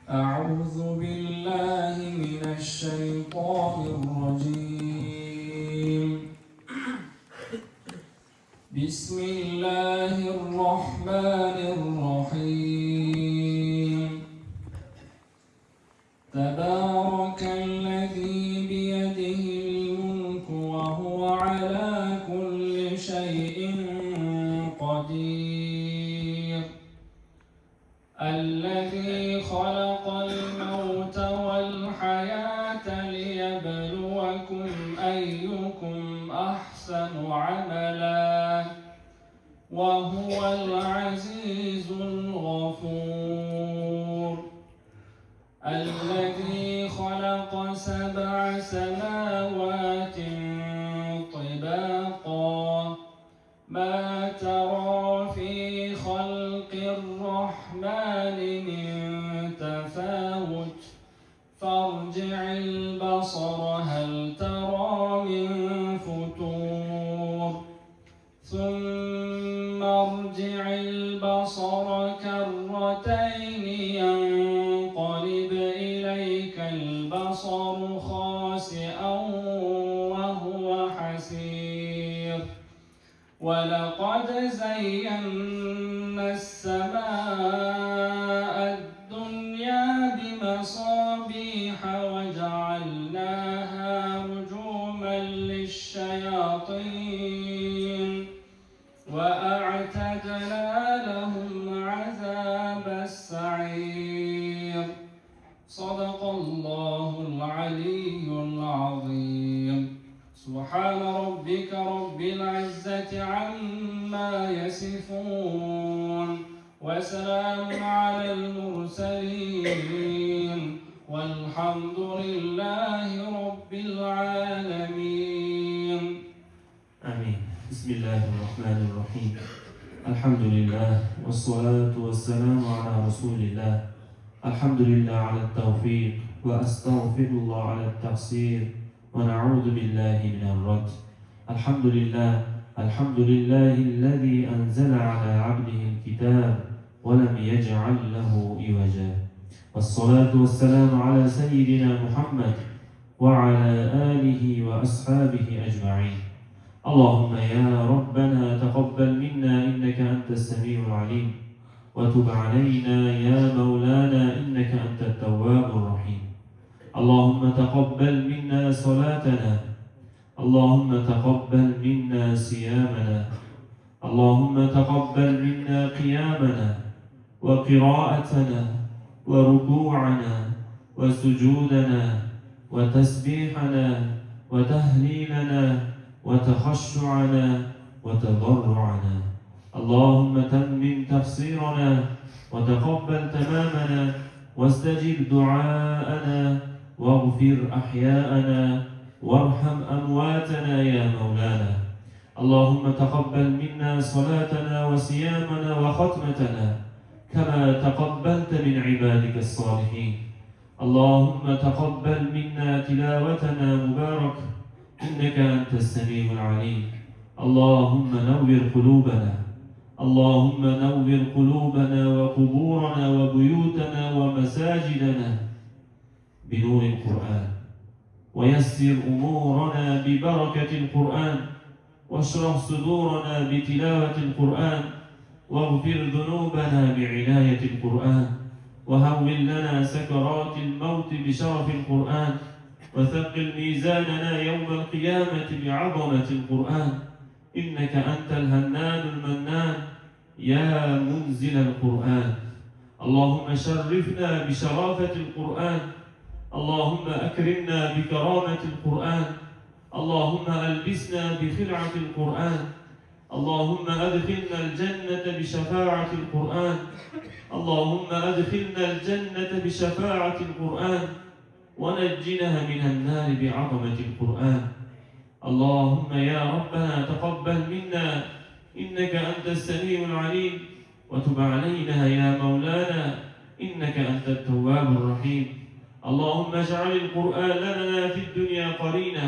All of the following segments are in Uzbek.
أعوذ بالله من الشيطان الرجيم. بسم الله الرحمن الرحيم. تبارك الذي بيده الملك وهو على كل شيء قدير. الذي خلق الموت والحياة ليبلوكم أيكم أحسن عملا وهو العزيز الغفور. الذي خلق 7 سماوات طباقا ما ترى في خلق الرحمن من تفاوت فارجع البصر هل ترى من فتور ثم ارجع البصر كرتين ينقلب إليك البصر خاسئا وهو حسير. ولقد زينا السماء الدنيا بمصابيح وجعلناها رجوما للشياطين وأعتدنا لهم عذاب السعير. صدق الله العلي العظيم. سبحان ربك رب العزة عما يصفون وسلام على المرسلين والحمد لله رب العالمين. آمين. بسم الله الرحمن الرحيم. الحمد لله والصلاة والسلام على رسول الله. الحمد لله على التوفيق وأستغفر الله على التقصير ونعوذ بالله من الرد. الحمد لله الذي أنزل على عبده الكتاب ولم يجعل له عوجا. والصلاة والسلام على سيدنا محمد وعلى آله وأصحابه أجمعين. اللهم يا ربنا تقبل منا إنك أنت السميع العليم وتب علينا يا مولانا إنك أنت التواب الرحيم. اللهم تقبل منا صلاتنا، اللهم تقبل منا صيامنا، اللهم تقبل منا قيامنا وقراءتنا وركوعنا وسجودنا وتسبيحنا وتهليلنا وتخشعنا وتضرعنا. اللهم تمم تقصيرنا وتقبل تمامنا واستجب دعاءنا واغفر أحياءنا وارحم أمواتنا يا مولانا. اللهم تقبل منا صلاتنا وصيامنا وختمتنا كما تقبلت من عبادك الصالحين. اللهم تقبل منا تلاوتنا مبارك إنك أنت السميع العليم. اللهم نور قلوبنا، اللهم نور قلوبنا وقبورنا وبيوتنا ومساجدنا بنور القرآن ويسر أمورنا ببركة القرآن واشرح صدورنا بتلاوة القرآن واغفر ذنوبنا بعناية القرآن وهون لنا سكرات الموت بشرف القرآن وثقل ميزاننا يوم القيامة بعظمة القرآن. إنك أنت الهنان المنان يا منزل القرآن. اللهم شرفنا بشرافة القرآن، اللهم أكرمنا بكرامة القرآن، اللهم ألبسنا بخلعة القرآن، اللهم أدخلنا الجنة بشفاعة القرآن، اللهم أدخلنا الجنة بشفاعة القرآن ونجنا من النار بعظمة القرآن. اللهم يا ربنا تقبل منا إنك أنت السميع العليم وتب علينا يا مولانا إنك أنت التواب الرحيم. اللهم اجعل القرآن لنا في الدنيا قرينا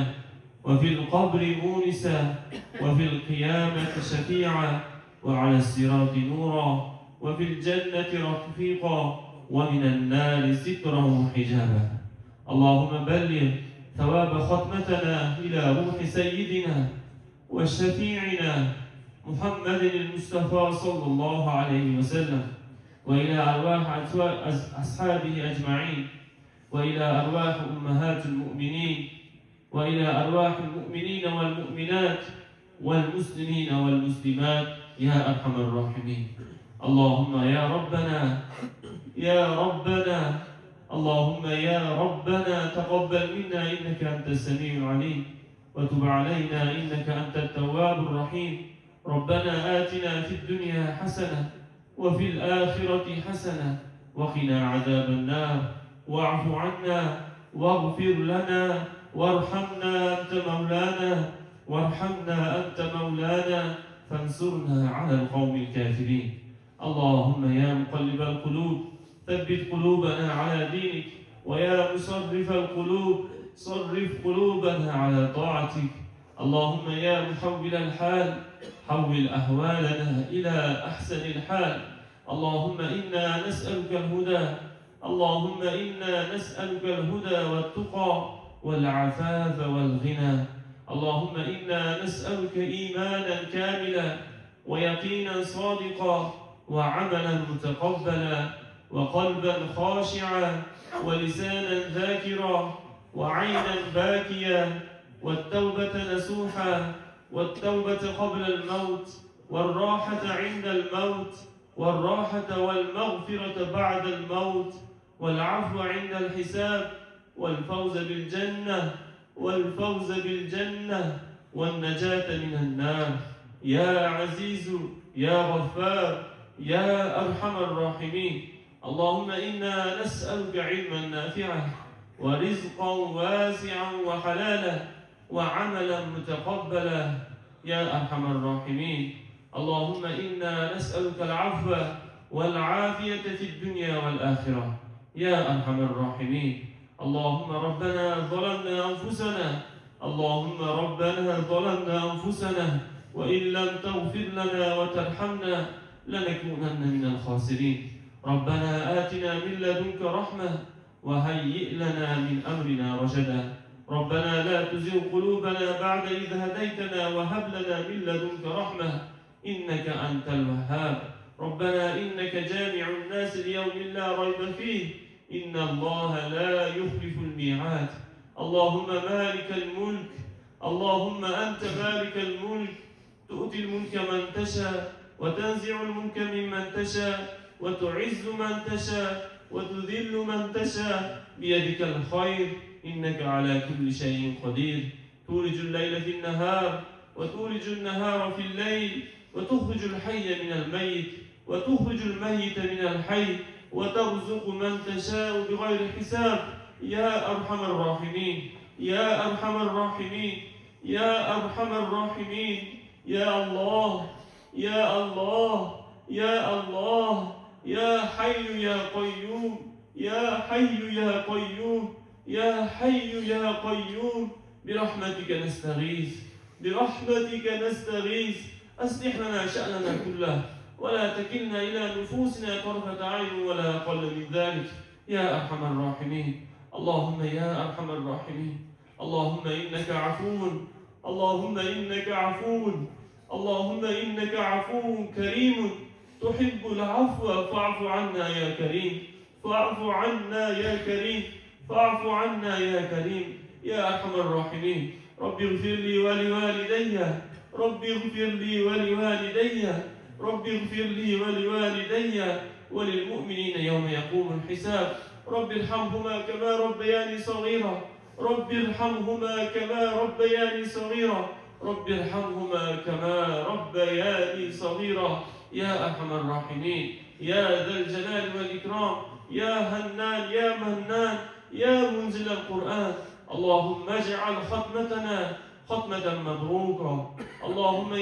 وفي القبر مونسا وفي القيامة شفيعا وعلى الصراط نورا وفي الجنة رفيقا ومن النار سترا وحجابا. اللهم بلغ ثواب ختمتنا إلى روح سيدنا وشفيعنا محمد المصطفى صلى الله عليه وسلم، وإلى أرواح أصحابه أجمعين، وإلى أرواح أمهات المؤمنين، وإلى أرواح المؤمنين والمؤمنات والمسلمين والمسلمات يا أرحم الراحمين. اللهم يا ربنا يا ربنا اللهم يا ربنا تقبل منا إنك أنت السميع العليم، وتب علينا إنك أنت التواب الرحيم. ربنا آتنا في الدنيا حسنة وفي الآخرة حسنة وقنا عذاب النار، واعف عنا واغفر لنا وارحمنا أنت مولانا، فانصرنا على القوم الكافرين. اللهم يا مقلب القلوب ثبت قلوبنا على دينك، ويا مصرف القلوب صرف قلوبنا على طاعتك. اللهم يا محول الحال حول أحوالنا إلى أحسن الحال. اللهم إنا نسألك الهدى، اللهم إنا نسألك الهدى والتقى والعفاف والغنى. اللهم إنا نسألك إيمانا كاملا ويقينا صادقا وعملا متقبلا وقلبا خاشعا ولسانا ذاكرا وعينا باكيا والتوبة نسوحا والتوبة قبل الموت والراحة عند الموت والراحة والمغفرة بعد الموت والعفو عند الحساب والفوز بالجنة والنجاة من النار. يا عزيز يا غفار يا أرحم الراحمين. اللهم إنا نسألك علما نافعا ورزقا واسعا وحلالا وعملا متقبلا يا أرحم الراحمين. اللهم إنا نسألك العفو والعافية في الدنيا والآخرة يا أرحم الراحمين. اللهم ربنا ظلمنا أنفسنا وإن لم تغفر لنا وترحمنا لنكونن من الخاسرين. ربنا آتنا من لدنك رحمة وهيئ لنا من أمرنا رشدا. ربنا لا تزغ قلوبنا بعد إذ هديتنا وهب لنا من لدنك رحمة إنك أنت الوهاب. ربنا إنك جامع الناس ليوم لا ريب فيه إن الله لا يخلف الميعاد. اللهم مالك الملك، اللهم أنت مالك الملك، تؤتي الملك من تشاء وتنزع الملك ممن تشاء وتعز من تشاء وتذل من تشاء بيدك الخير إنك على كل شيء قدير. تولج الليل في النهار وتولج النهار في الليل وتخرج الحي من الميت وتخرج الميت من الحي وترزق من تشاء بغير حساب يا أرحم الراحمين يا أرحم الراحمين يا أرحم الراحمين. يا الله يا الله يا الله يا حي يا قيوم يا حي يا قيوم يا حي يا قيوم برحمتك نستغيث أصلح لنا شأننا كله ولا تكلنا إلى نفوسنا طرفة عين ولا أقل من ذلك يا أرحم الراحمين. اللهم يا أرحم الراحمين، اللهم إنك عفو كريم تحب العفو فاعف عنا يا كريم يا أرحم الراحمين. رب اغفر لي ولوالدي وللمؤمنين يوم يقوم الحساب. رب ارحمهما كما ربياني صغيرا يا أرحم الراحمين يا ذا الجلال والإكرام يا هنان يا منان يا منزل القرآن. اللهم اجعل ختمتنا ختمة مبروكة. اللهم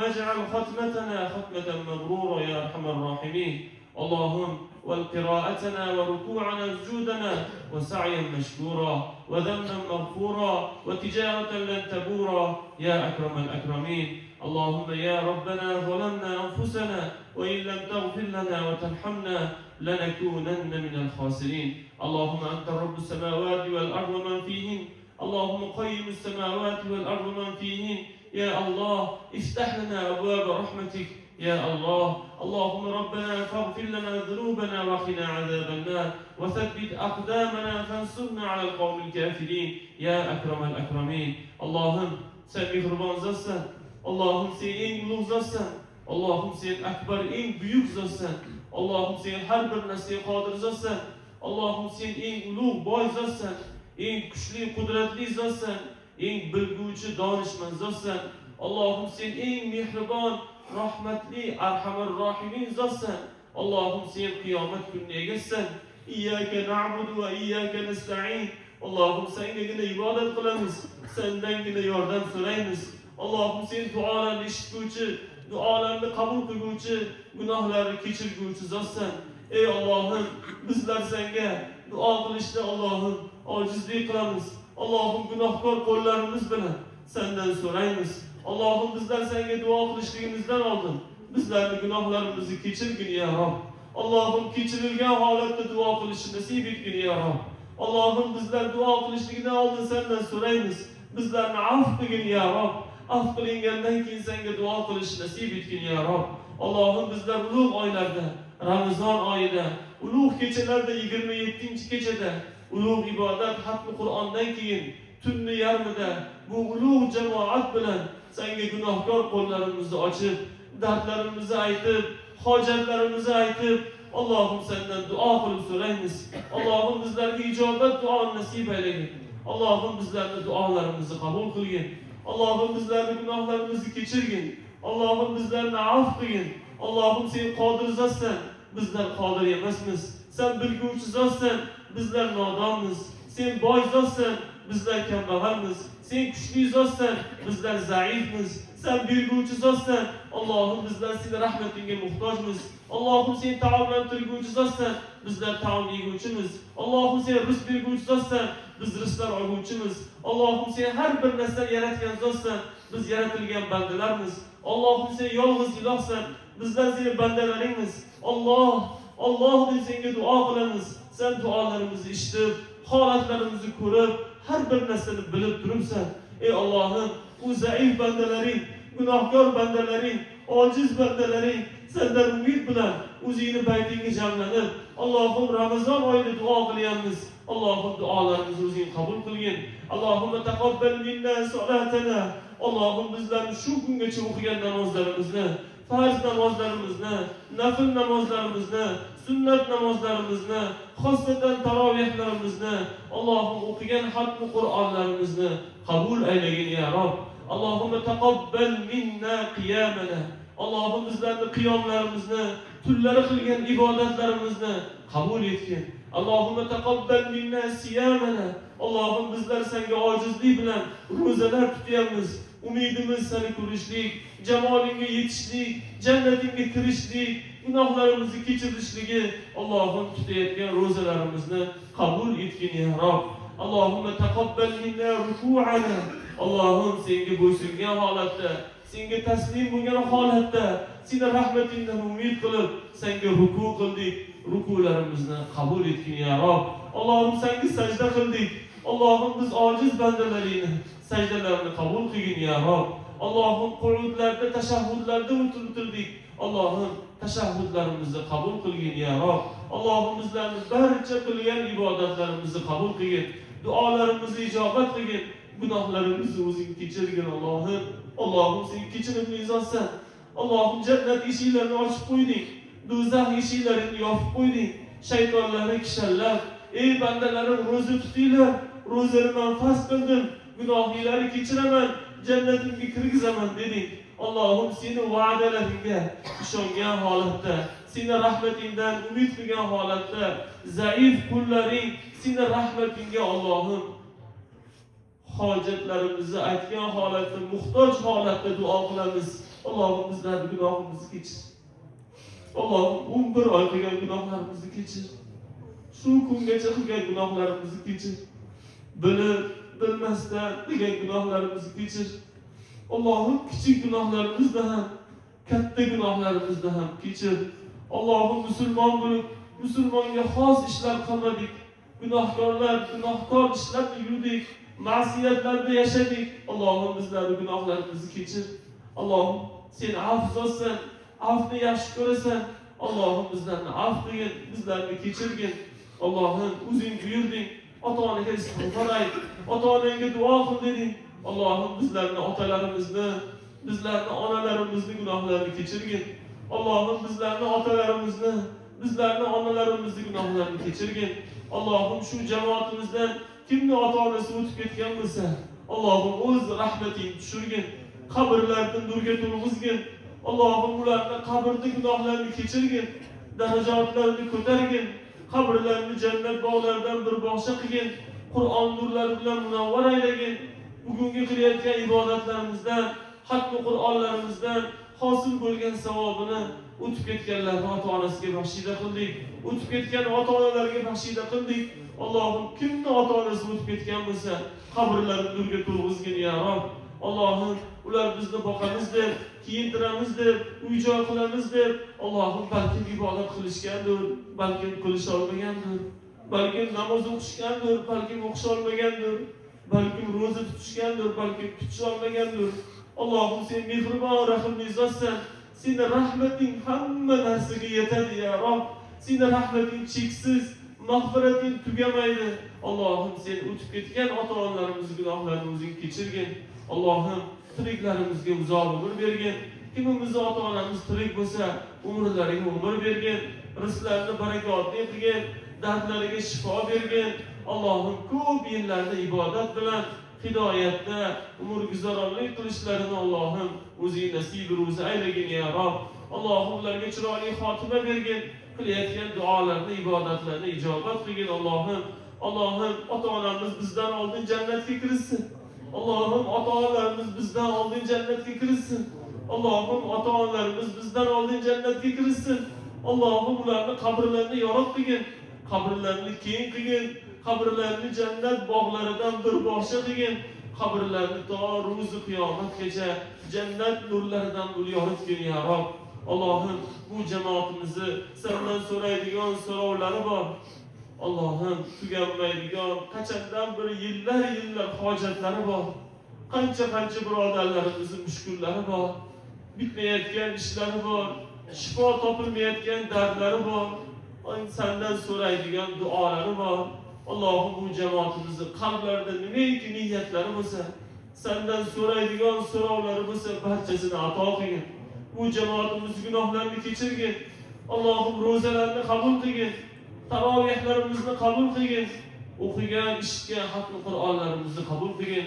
اجعل ختمتنا ختمة مبرورة يا أرحم الراحمين. اللهم والقراءتنا وركوعنا وسجودنا وسعيا مشكورا وذنبا مغفورا وتجارة لن تبورا يا أكرم الأكرمين. اللهم يا ربنا ظلمنا أنفسنا وإن لم تغفر لنا وترحمنا لنكونن من الخاسرين. اللهم أنت رب السماوات والأرض ومن فيهن، اللهم قيم السماوات والأرض ومن فيهن. يا الله افتح لنا أبواب رحمتك يا الله. اللهم ربنا فاغفر لنا ذنوبنا وقنا عذاب النار وثبت أقدامنا فانصرنا على القوم الكافرين يا أكرم الأكرمين. اللهم sen mehriban zatsan, Allah'ım sen en ulug' zatsan, Allah'ım sen akbar en büyük zatsan, Allah'ım sen her bir narsega qodir zatsan, Allah'ım sen en ulug' boy zatsan, en kuchli qudratli zatsan, en bilguvchi donishmand zatsan, Allah'ım sen en mehribon rahmatli arhamar rohimin zatsan, Allah'ım sen qiyomat kunida egasan. İyyâke na'budu ve iyyâke nesta'in. Allah'ım sengagina ibodat qilamiz, sendangina yordam so'raymiz. Allah'ım sen duolarni eshitguvchi, duolarni qabul qilguvchi, gunohlarni kechirguvchi zotsan. Ey Allah'ım bizlar senga duo qilishda Allah'ım ojizlik qilamiz. Allah'ım gunohkor qo'llarimiz bilan sendan so'raymiz. Allah'ım bizlar senga duo qilishligimizdan oldin bizlarni gunohlarimizni kechirgin ya Rob. Allah'ım kechirilgan holatda duo qilishni nasib etgin ya Rob. Allah'ım bizler duo qilishligidan oldin sendan so'raymiz. Bizlarni afv qilgin ya Rob. Afv qilingandan keyin senga duo qilishni nasib etgin ya Rob. Allah'ım bizler ulug' oylarda, Ramazon oyida, ulug' kechalarda 27-kechada, ulug' ibodat hatmi Qur'ondan keyin tunni yarmida bu ulug' jamoat bilan senga gunohkor qo'llarimizni ochib, dardlarimizni aytib, hojatlarimizni aytib, Allah'ım senden duo qilib so'raymiz. Allah'ım bizlarga ijobat duo nasib aylagin. Allah'ım bizlarni duolarimizni qabul qilgin. Allah'ım bizlarni gunohlarimizni kechirgin. Allah'ım bizlarni afv qilgin. Allah'ım sen qodir zotsan, bizlar qodir emasmiz. Sen bilguvchi zotsan, bizlar nodonmiz. Sen boy zotsan, bizlar kambag'almiz. Sen kuchli zotsan, bizlar zaifmiz. Sen berguvchi zotsan, Allah'ım bizlar sening rahmatingga muhtojmiz. Allah'ım sen taomlantirguvchi zotsan, bizlar taom yeguvchimiz. Allah'ım sen rizq berguvchi zotsan, biz rizqlar olguvchimiz. Allah'ım sen har bir narsani yaratgan zotsan, biz yaratilgan bandalarmiz. Allah'ım sen yolg'iz ilohsan, bizlar sening bandalaringmiz. Allah deb senga duo qilamiz. Sen duolarimizni eshitib, holatlarimizni ko'rib, har bir narsani bilib turibsan. Ey Allah'ım, u zaif bandalaring, gunohkor bandalaring, ojiz bandalaring senden umid bilan o'zingni baytingga jamlanib, Allah'ım Ramazon oyida duo qilyapmiz. Allah'ım duolarimizni o'zing qabul qilgin. Allah'ım taqabbal minna solatana. Allah'ım bizlarni shu kungacha o'qigan namozlarimizni, farz namozlarimizni, nafl namozlarimizni, sunnat namozlarimizni, xosatan tarovihlarimizni, Allah'ım o'qigan hatmi Qur'onlarimizni qabul aylagin ya Rob. Allah'ım taqabbal minna qiyamana. Allah'ım bizlarni qiyomlarimizni, tunlari qilgan ibodatlarimizni qabul etgin. Allah'ım taqabbal minna siyamana. Allah'ım bizlar senga ojizlik bilan ro'zalar tutyapmiz. Umidimiz seni ko'rishlik, jamolingga yetishlik, jannatingga kirishlik, gunohlarimizni kechirishligi. Allah'ım tutayotgan ro'zalarimizni qabul etgin ya Rob. Allah'ım taqabbal minna ruku'ana. Allah'ım senga bo'ysungan holatda, senga taslim bo'lgan holatda, seni rahmatingdan umid qilib, senga ruku qildik. Rukularimizni qabul etgin ya Rob. Allah'ım senga sajda qildik. Allah'ım biz ojiz bandalaringni sajdalarini qabul qilgin ya Rob. Allah'ım qu'udlarda, tashahhudlarda o'tirdik. Allah'ım tashahhudlarimizni qabul qilgin ya Rob. Allah'ım bizlarni barcha qilgan ibodatlarimizni qabul qilgin. Duolarimizni ijobat qilgin. Gunohlarimizni o'zing kechirgin Allah'ım. Allah'ım sen kechirimli zotsan. Allah'ım jannat eshiklarini ochib qo'yding. Do'zax eshiklarini yopib qo'yding. Shaytonlarni kishallab, ey bandalarim ro'za tutinglar. Ro'zani men farz qildim. Gunohlarni kechiraman, jannatimga kirgizaman deding. Allah'ım seni va'dalaringga ishongan holatda, seni rahmatingdan umid qilgan holatda, zaif qullaring seni rahmatingga Allah'ım hojatlarimizni aytgan holatda, muhtoj holatda duo qilamiz. Allah'ım bizlarni gunohimizni kechir. Allah'ım 11 oy qilgan gunohlarimizni kechir. Shu kungacha qilgan gunohlarimizni kechir. Bilib, bilmasdan qilgan gunohlarimizni kechir. Allohim kichik gunohlarimizni ham, katta gunohlarimizni ham kechir. Allohim musulmon bo'lib, musulmonga xos ishlar qilmadik. Gunohkor ishlarni yurdik, ma'siyatlarda yashadik. Allohim bizlarning gunohlarimizni kechir. Allohim sen afzolsan, afni yaxshi ko'rasan. Allohim bizlarni afv qilgin, bizlarni kechirgin. Allohim o'zing buyurding, ota-onaga istig'for ayt, ota-onangga duo qil deding. Allohim bizlarni otalarimizni, bizlarni onalarimizni gunohlarini kechirgin. Allohim bizlarni otalarimizni, bizlarni onalarimizni gunohlarini kechirgin. Allohim shu jamoatimizdan kimni ota-onasi o'tib ketgan bo'lsa, Allohim o'z rahmating tushirgin, qabrlarini nurga to'lg'izgin. Allohim ularni qabrda gunohlarini kechirgin, darajatlarini ko'targin, qabrlarini jannat bog'laridan bir bog'cha qilgin, Qur'on nurlari bilan munavvar aylagin. Bugungi qilayotgan ibodatlarimizdan, hatto Qur'onlarimizdan hosil bo'lgan savobini o'tib ketganlarni ota-onasiga baxshida qildik. O'tib ketgan ota-onalarga baxshida qildik. Allohim kimni ota-onasi o'tib ketgan bo'lsa, qabrlarini nurga to'lg'izgin ya Rob. Allohim ular bizni boqamiz deb, kiyintiramiz deb, uy-joy qilamiz deb, Allohim balkim ibodat qilishgandir, balkim qilisha olmagandir, balkim namoz o'qishgandir, balkim o'qisha olmagandir, balkim ro'za tutishgandir, balkim tutisha olmagandir. Allohim sen mehribon, rahimli zotsan. Sening rahmating hamma narsaga yetadi ya Rob. Sening rahmating cheksiz, mag'firating tugamaydi. Allohim sen o'tib ketgan ota-onalarimiz gunohlarini o'zing kechirgin. Allohim tiriklarimizga uzoq umr bergin. Kimimiz ota-onamiz tirik bo'lsa, umrlariga umr bergin, rizqlarini barakotli qilgin, dardlariga shifo bergin. Allohim ko'p yillarda ibodat bilan hidoyatda umr guzaronlik qilishlarini Allohim o'zing nasib ro'zi aylagin ya Rob. Allohim ularga chiroyli xotima bergin, qilayotgan duolarni, ibodatlarni ijobat qilgin. Allohim ota-onamiz bizdan oldin jannatga kirsin. Allohim ota-onalarimiz bizdan oldin jannatga kirsin. Allohim ota-onalarimiz bizdan oldin jannatga kirsin. Allohim ularni qabrlarini yorug' qilgin, qabrlarini keng qilgin, qabrlarini jannat bog'laridan bir bog'cha qilgin, qabrlarini to ro'zi qiyomatgacha jannat nurlaridan yoritgin ya Rob. Allohim bu jamoatimizni sendan so'raydigan so'rovlari bor. Allohim tuganmaydigan qachondan bir yillar hojatlari bor. Qancha birodarlarimizning mushkullari bor. Bitmayotgan ishlari bor. Shifo topilmayotgan dardlari bor. Sendan so'raydigan duolari bor. Allohim bu jamoatimizni qalblarida nimaiki niyatlari bo'lsa, sendan so'raydigan so'rovlari bo'lsa, barchasini ato qilgin. Bu jamoatimiz gunohlarini kechirgin. Allohim ro'zalarni qabul qilgin. Tarovihlarimizni qabul qilgin. O'qigan, eshitgan hatto Qur'onlarimizni qabul qilgin.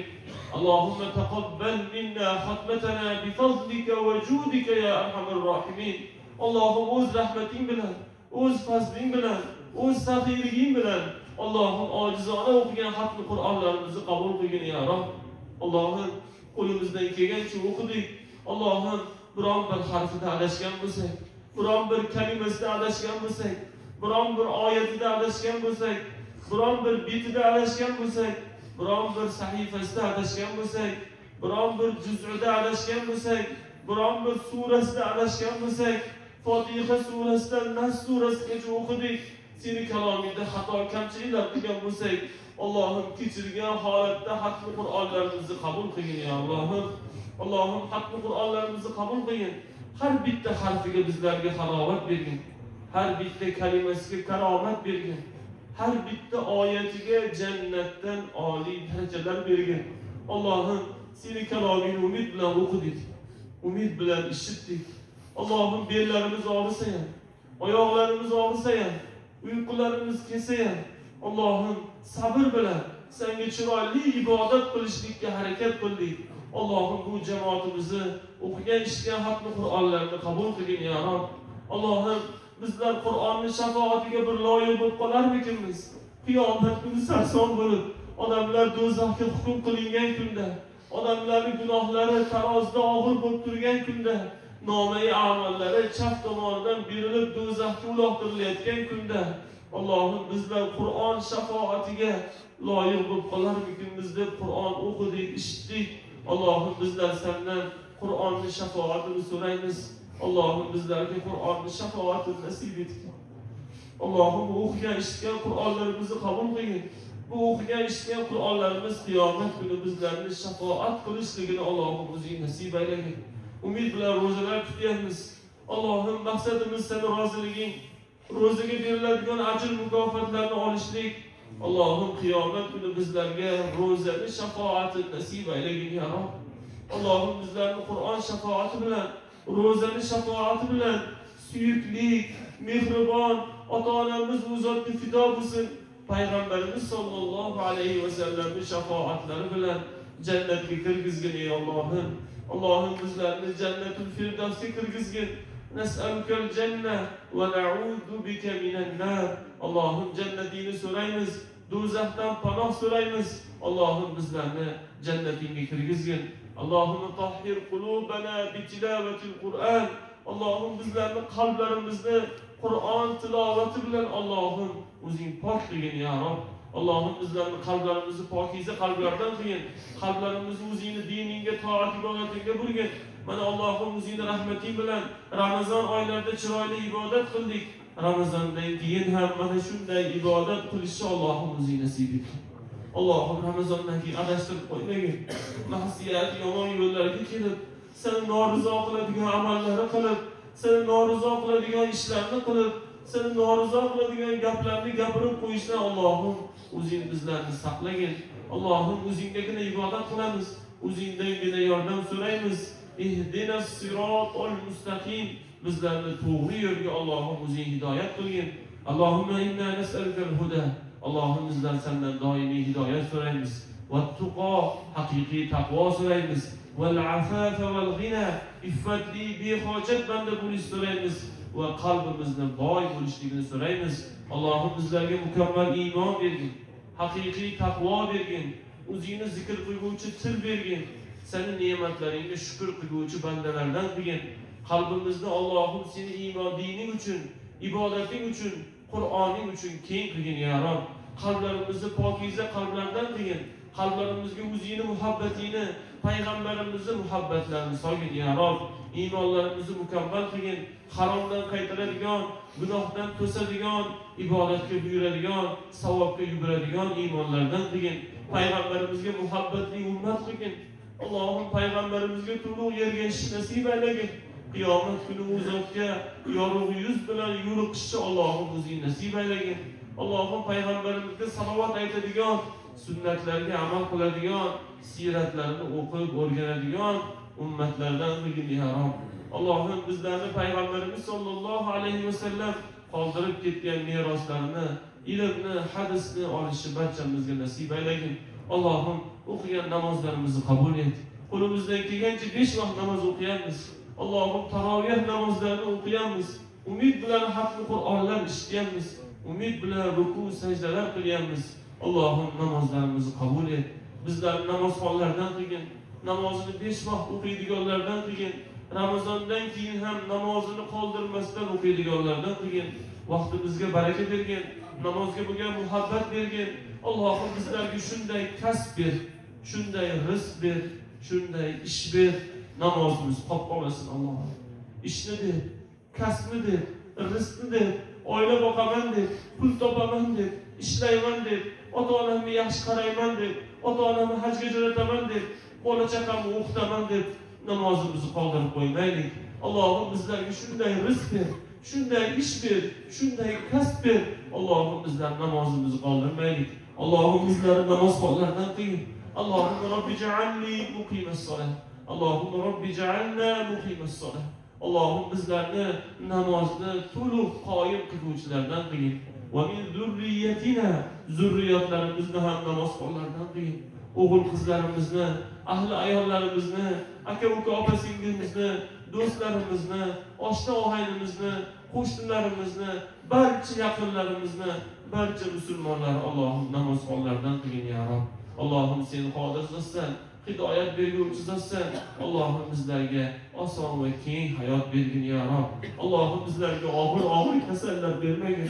Allohumma taqabbal minna xatmatana bi fazlika va judika ya arhamar rohimin. Allohim o'z rahmating bilan, o'z fazling bilan, o'z saxiyliging bilan Allohim ojizona o'qigan hatto Qur'onlarimizni qabul qilgin ya Rob. Allohim qo'limizdan kelgancha o'qidik. Allohim biron bir harfida adashgan bo'lsak, biron bir kalimasida adashgan bo'lsak, biron bir oyatida adashgan bo'lsak, biron bir betida adashgan bo'lsak, biron bir sahifasida adashgan bo'lsak, biron bir juz'ida adashgan bo'lsak, biron bir surasida adashgan bo'lsak, Fotiha surasidan Nas surasigacha o'qidik. Seni kalomingda xato kamchiliklar qilgan bo'lsak, Allohim kechirgan holatda hatto Qur'onlarimizni qabul qilgin ya Allohim. Allohim hatto Qur'onlarimizni qabul qilgin. Har bitta harfiga bizlarga halovat bergin. Har bitta kalimasiga karomat bergin. Har bitta oyatiga jannatdan oliy darajalar bergin. Allohim seni kalomingni umid bilan o'qidik. Umid bilan eshitdik. Allohim bellarimiz og'risa ham, oyoqlarimiz og'risa ham, uyqularimiz kelsa ham, Allohim sabr bilan senga chiroyli ibodat qilishlikka harakat qildik. Allohim bu jamoatimizni o'qigan, eshitgan hatto Qur'onlarni qabul qilgin ya Rob. Allohim bizlar Qur'onning shafoatiga bir loyiq bo'lib qolarmikimiz? Qiyomat kuni sarson bo'lib, odamlar do'zaxga hukm qilingan kunda, odamlarning gunohlari tarozida og'ir bo'lib turgan kunda, nomai amallari chap tomonidan berilib do'zaxga uloqtirilayotgan kunda, Allohim bizlar Qur'on shafoatiga loyiq bo'lib qolarmikimiz deb Qur'on o'qidik, eshitdik. Allohim bizlar sendan Qur'onni shafoatini so'raymiz. Allohim bizlarga Qur'onni shafoatini nasib etgin. Allohim bu o'qigan eshitgan Qur'onlarimizni qabul qilgin. Bu o'qigan eshitgan Qur'onlarimiz qiyomat kuni bizlarni shafoat qilishligini Allohim o'zing nasib aylagin. Umid bilan ro'zalar tutyapmiz. Allohim maqsadimiz seni roziliging. Ro'zaga beriladigan ajr mukofotlarni olishlik. Allohim qiyomat kuni bizlarga ro'zani shafoatini nasib aylagin ya Rob. Allohim bizlarni Qur'on shafoati bilan, ro'zani shafoati bilan suyuklik, mehribon ota-onamiz u zotga fido bo'lsin. Payg'ambarimiz sollallohu alayhi va sallamning shafoatlari bilan jannatga kirgizgin ey Allohim. Allohim bizlarni jannatul firdavsga kirgizgin. Nas'alukal janna va na'udhu bika minan nar. Allohim jannatingni so'raymiz, do'zaxdan panoh so'raymiz. Allohim bizlarni jannatingga kirgizgin. Allohim tahhir qulubana bi tilavatil Qur'an. Allohim bizlarni qalblarimizni Qur'on tilovati bilan Allohim o'zing pok qilgin ya Rob. Allohim bizlarni qalblarimizni pokiza qalblardan qilgin. Qalblarimizni o'zingni diningga, toat ibodatingga burgin. Mana Allohim o'zingni rahmating bilan Ramazon oylarida chiroyli ibodat qildik. Ramazondan keyin ham mana shunday ibodat qilishni Allohim o'zing nasib etgin. Allohim Ramazondan keyin adashtirib qo'ymagin. Ma'siyat, yomon yo'llarga kelib, seni norizo qiladigan amallarni qilib, seni norizo qiladigan ishlarni qilib, seni norizo qiladigan gaplarni gapirib qo'yishdan Allohim o'zing bizlarni saqlagin. Allohim o'zingdagina ibodat qilamiz, o'zingdagina yordam so'raymiz. Ihdinas sirotol mustaqim. Bizlarni to'g'ri yo'lga Allohim o'zing hidoyat qilgin. Allohumma inna nas'alukal huda. Allohim bizlar sendan doimiy hidoyat so'raymiz. Vat-tuqo, haqiqiy taqvo so'raymiz. Val-afafa val-ghina, iffatli behojat banda bo'lish so'raymiz va qalbimizni boy bo'lishligini so'raymiz. Allohim bizlarga mukammal iymon bergin, haqiqiy taqvo bergin, o'zingni zikr qilguvchi til bergin, seni ne'matlaringga shukr qilguvchi bandalardan qilgin. Qalbimizni Allohim seni iymon dining uchun, ibodating uchun, Qur'oning uchun keng qilgin ya Rob. Qalblarimizni pokiza qalblardan qilgin. Qalblarimizga o'zingni muhabbatingni, payg'ambarimizni muhabbatlarini solgin ya Rob. Iymonlarimizni mukammal qilgin. Haromdan qaytaradigan, gunohdan to'sadigan, ibodatga buyuradigan, savobga yuguradigan iymonlardan qilgin. Payg'ambarimizga muhabbatli ummat qilgin. Allohim payg'ambarimizga to'liq ergashish nasib aylagin. Qiyomat kuni u zotga yorug' yuz bilan yo'liqishni Allohim o'zing nasib aylagin. Allohim payg'ambarimizga salovat aytadigan, sunnatlarga amal qiladigan, siratlarini o'qib o'rganadigan ummatlardan qilgin ya Rob. Allohim bizlarni payg'ambarimiz sollallohu alayhi va sallam qoldirib ketgan meroslarini, ilmni, hadisni olishni barchamizga nasib aylagin. Allohim o'qigan namozlarimizni qabul et. Qo'limizdan kelgancha 5 vaqt namoz o'qiyamiz. Allohim tarovih namozlarini o'qiyamiz. Umid bilan hatmi Qur'onlar eshityapmiz. Umid bilan ruku, sajdalar qilyapmiz. Allohim namozlarimizni qabul et. Bizlarni namozxonlardan qilgin. Namozini 5 vaqt o'qiydiganlardan qilgin. Ramazondan keyin ham namozini qoldirmasdan o'qiydiganlardan qilgin. Vaqtimizga baraka bergin. Namozga bo'lgan muhabbat bergin. Allohim bizlarga shunday kasb ber, shunday rizq ber, shunday ish ber. Namozimiz qolib qolmasin Allohim. Ishni deb, kasbni deb, rizqni deb, oila boqaman deb, pul topaman deb, ishlayman deb, ota-onamga yaxshi qarayman deb, ota-onamni hajga jo'nataman deb, bola chaqamni o'qitaman deb namozimizni qoldirib qo'ymaylik. Allohim bizlarga shunday rizq ber, shunday ish ber, shunday kasb ber. Allohim bizlar namozimizni qoldirmaylik. Allohim bizlarni namozxonlardan qilgin. Allohim Robbi ja'alni muqimas solah. Allohim Robbi ja'alna muqimas solah. Allohim bizlarni namozni to'liq qoyim qiluvchilardan qilgin. Va min zurriyatina, zurriyatlarimizni ham namozxonlardan qilgin. O'g'il qizlarimizni, ahli ayollarimizni, aka uka opa singlimizni, do'stlarimizni, oshna og'aynimizni, qo'shnilarimizni, barcha yaqinlarimizni, barcha musulmonlar Allohim namozxonlardan qilgin ya Rob. Allohim sen qodir zotsan, hidoyat berguvchi zotsan. Allohim bizlarga oson va keng hayot bergin ya Rob. Allohim bizlarga og'ir kasallar bermagin.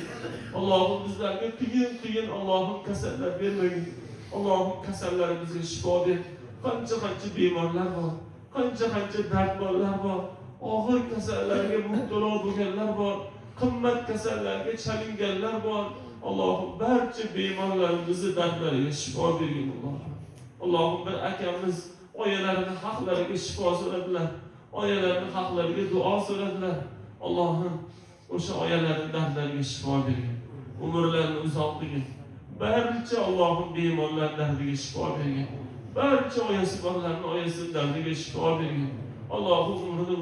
Allohim bizlarga qiyin Allohim kasallar bermagin. Allohim kasallarimizga shifo ber. qancha bemorlar bor, qancha dardborlar bor, og'ir kasallarga mubtalo bo'lganlar bor, qimmat kasallarga chalinganlar bor. Allohim barcha bemorlarimizni dardlariga shifo bergin Allohim. Allohim bir akamiz oyalarini haqlariga shifo so'radilar. Oyalarini haqlariga duo so'radilar. Allohim o'sha oyalarning dardlariga shifo bergin. Umrlarini uzoq qilgin. Barcha Allohim bemorlar dardiga shifo bergin. Barcha oyasi borlarning oyasining dardiga shifo bergin. Allohim umrini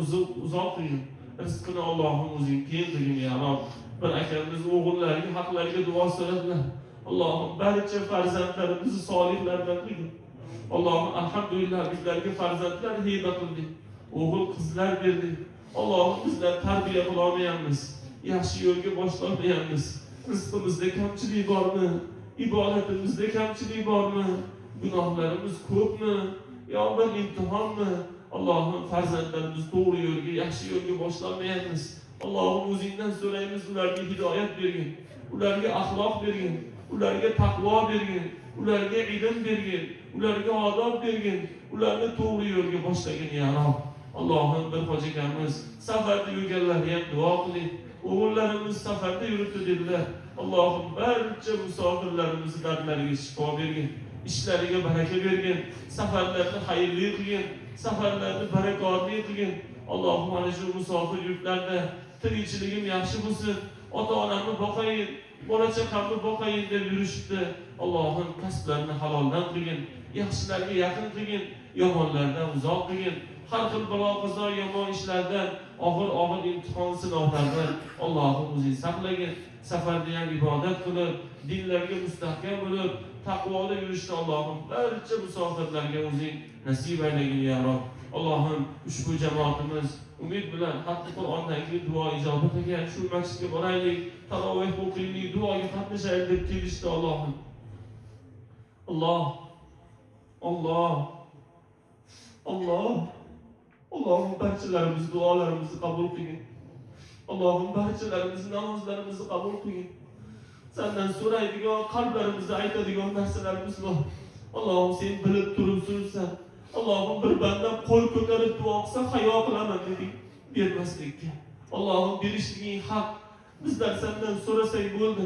uzoq qilgin. Rizqini Allohim o'zing keng qilgin ya Rob. Bir akamiz o'g'illariga haqlariga duo so'radilar. Allohim barcha farzandlarimizni solihlardan qilgin. Allohim alhamdulillah bizlarga farzandlar hiba qilding. O'g'il qizlar berding. Allohim bizlar tarbiya qila olmayapmiz. Yaxshi yo'lga boshlamayapmiz. Rizqimizda kamchilik bormi? Ibodatimizda kamchilik bormi? Gunohlarimiz ko'pmi? Yo bir imtihonmi? Allohim farzandlarimiz to'g'ri yo'lga, yaxshi yo'lga boshlamayapmiz. Allohim o'zingdan so'raymiz, ularga hidoyat bergin, ularga axloq bergin, ularga taqvo bergin, ularga ilm bergin, ularga odob bergin, ularni to'g'ri yo'lga boshlagin ya Rob. Allohim bir hoji akamiz safarda yurganlarga ham duo qiling. O'g'illarimiz safarda yuribdi dedilar. Allohim barcha musofirlarimizni dardlariga shifo bergin, ishlariga baraka bergin, safarlarni xayrli qilgin, safarlarni barakotli qilgin. Allohim mana shu musofir yurtlarda tirikchiligim yaxshi bo'lsin, ota-onamni boqayin, bola chaqamni boqayin deb yurishibdi. Allohim kasblarini haloldan qilgin, yaxshilarga yaqin qilgin, yomonlardan uzoq qilgin. Har xil balo-qazo, yomon ishlardan, og'ir imtihon sinovlardan Allohim o'zing saqlagin. Safarda ham ibodat qilib, dinlarga mustahkam bo'lib, taqvoda yurishni Allohim barcha musofirlarga o'zing nasib aylagin ya Rob. Allohim ushbu jamoatimiz umid bilan haqqi Qur'ondan keyin duo ijobat qilgan shu masjidga boraylik, taroveh o'qiylik, duoga qatnashaylik deb kelishdi Allohim. Allohim barchalarimiz duolarimizni qabul qilgin. Allohim barchalarimiz namozlarimizni qabul qilgin. Sendan so'raydigan, qalblarimizni aytadigan narsalarimiz bor. Allohim sen bilib turibsan. Allohim bir bandam qo'l ko'tarib duo qilsa hayo qilaman deding, bermaslikka. Allohim berishliging haq. Bizlar sendan so'rasak bo'ldi.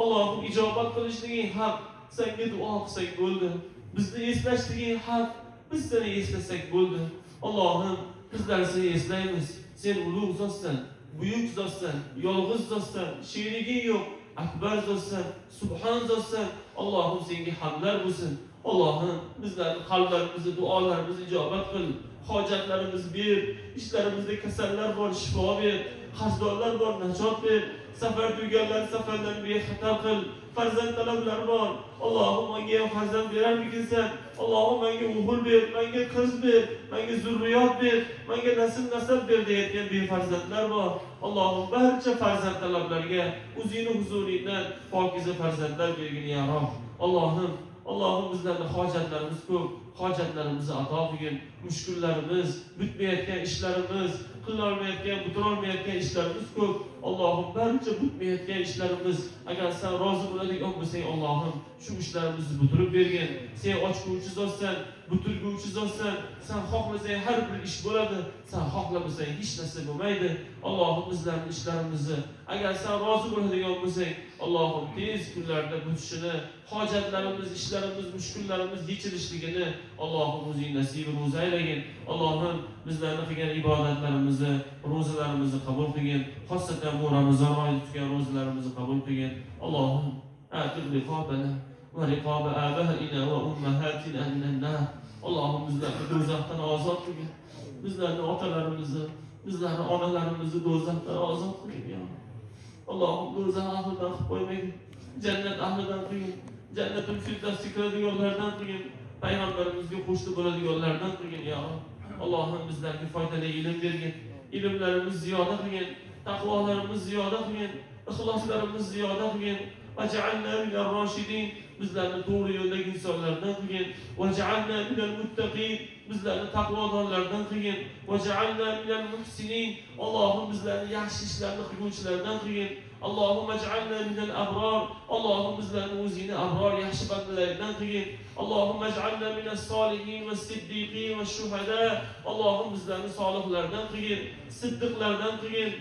Allohim ijobat qilishliging haq. Senga duo qilsak bo'ldi. Bizni eslashliging haq. Biz seni eslasak bo'ldi. Allohim bizlar seni eslaymiz. Sen ulug' zotsan, buyuk zotsan, yolg'iz zotsan, sheriging yo'q, akbar zotsan, subhan zotsan. Allohim senga hamdlar bo'lsin. Allohim bizlarning qalblarimizni, duolarimizni ijobat qil. Hojatlarimizni ber, ishlarimizda kasallar bor, shifo ber, qarzdorlar bor, najot ber. Safar tugaganlar safardan bexatar qil. Farzand talablar bor. Allohim menga ham farzand berarmikinsan? Allohim menga o'g'il ber, menga qiz ber, menga zurriyot ber, menga nasl-nasab ber deyotgan befarzandlar bor. Allohim barcha farzand talablarga o'zingning huzuringdan pokiza farzandlar bergin ya Rob. Allohim bizlarning hojatlarimiz ko'p, hojatlarimizni ato qilgin. Mushkullarimiz, bitmayotgan ishlarimiz, qilolmayotgan, bitirolmayotgan ishlarimiz ko'p. Allohim barcha bitmayotgan ishlarimiz, agar sen rozi bo'ladigan bo'lsang, Allohim shu ishlarimizni bitirib bergin. Sen ochguvchi zotsan, bitirguvchi zotsan. Sen xohlasang har bir ish bo'ladi, sen xohlamasang hech narsa bo'lmaydi. Allohim bizlarning ishlarimizni, agar sen rozi bo'ladigan bo'lsang, Allohim tez kunlarda bitishini, hojatlarimiz, ishlarimiz, mushkullarimiz yechilishligini Allohim o'zing nasibimiz aylagin. Allohim bizlarning qilgan ibodatlarimizni, ro'zalarimizni qabul qilgin. Xosatan bu Ramazon oyida tutgan ro'zalarimizni qabul qilgin. Allohim a'tiq riqobana va riqoba abaina va ummahatina minan nar. Allohim bizlarni do'zaxdan ozod qilgin. Bizlarning otalarimizni, bizlarning onalarimizni do'zaxdan ozod qilgin. Allohim do'zax ahlidan qilib qo'ymagin. Jannat ahlidan qilgin. Jannatul firdavsga kiradiganlardan qilgin. Payg'ambarimizga qo'shni bo'ladiganlardan qilgin ya Rob. Allohim bizlarga foydali ilm bergin. Ilmlarimiz ziyoda qilgin, taqvolarimiz ziyoda qilgin, ixloslarimiz ziyoda qilgin. Vaj'alna minal roshidin, bizlarni to'g'ri yo'ldagi insonlardan qilgin. Vaj'alna minal muttaqin, bizlarni taqvodorlardan qilgin. Vaj'alna minal muhsinin, Allohim bizlarni yaxshi ishlarni qiluvchilardan qilgin. اللهم اجعلنا من الأبرار. اللهم bizlarni o'zingni abror yaxshi bandalardan qilgin. اللهم اجعلنا من الصالحين والصديقين والشهداء. اللهم bizlarni solihlardan qilgin, siddiqlardan qilgin,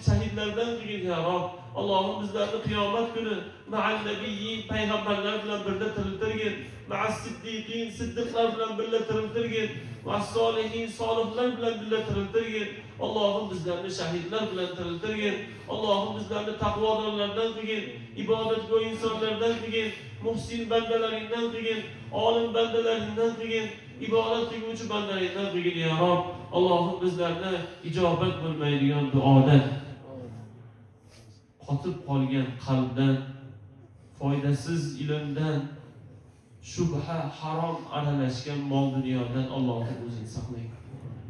shahidlardan qilgin ya Rob. Allah'ım bizlarni qiyomat kuni ma'al nabiyyin, payg'ambarlar bilan birga tiriltirgin, ma'as siddiqin, siddiqlar bilan birga tiriltirgin, ma'as solihin, solihlar bilan birga tiriltirgin. Allah'ım bizlarni shahidlar bilan tiriltirgin. Allah'ım bizlarni taqvodorlardan qilgin, ibodatgo'y insonlardan qilgin, muhsin bandalaringdan qilgin, olim bandalaringdan qilgin, ibodat qiluvchi bandalaringdan qilgin ya Rob. Allah'ım bizlarni ijobat bo'lmaydigan duodan, qotib qolgan qalbdan, foydasiz ilmdan, shubha, harom aralashgan mol dunyodan Allohim o'zing saqlang.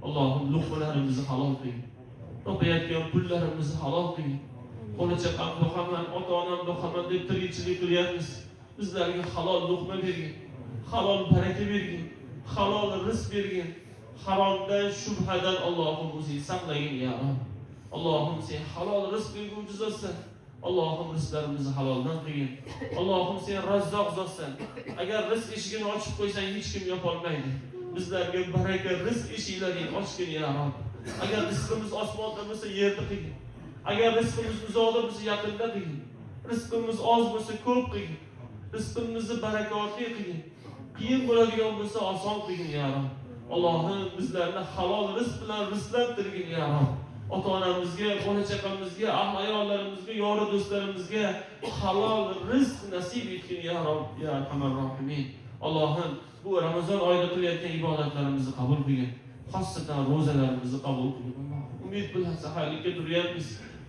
Allohim luqmalarimizni halol qil. Topayotgan pullarimizni halol qil. Bola-chaqam boqaman, ota-onam boqaman deb tirikchilik qilyapmiz. Bizlarga halol luqma bergin, halol baraka bergin, halol rizq bergin. Haromdan, shubhadan Allohim o'zing saqlagin ya Rob. Allohim sen halol rizq berguvchi zotsan. Allohim rizqlarimizni haloldan qilgin. Allohim sen razzoq zotsan. Agar rizq eshigini ochib qo'ysang hech kim yopolmaydi. Bizlarga baraka rizq eshiklarini ochgin ya Rob. Agar rizqimiz osmonda bo'lsa yerda qilgin. Agar rizqimiz uzoqda bo'lsa yaqinda qilgin. Rizqimiz oz bo'lsa ko'p qilgin. Rizqimizni barakotli qilgin. Qiyin bo'ladigan bo'lsa oson qilgin ya Rob. Allohim bizlarni halol rizq bilan rizqlantirgin ya Rob. Ota-onamizga, bola-chaqamizga, ayollarimizga, yori do'stlarimizga halol rizq nasib etgin ya Rob, ya Arhamar Rohimin. Allohim bu Ramazon oyida qilayotgan ibodatlarimizni qabul qilgin. Xosatan ro'zalarimizni qabul qilgin. Umid bilan saharlikka turyapmiz.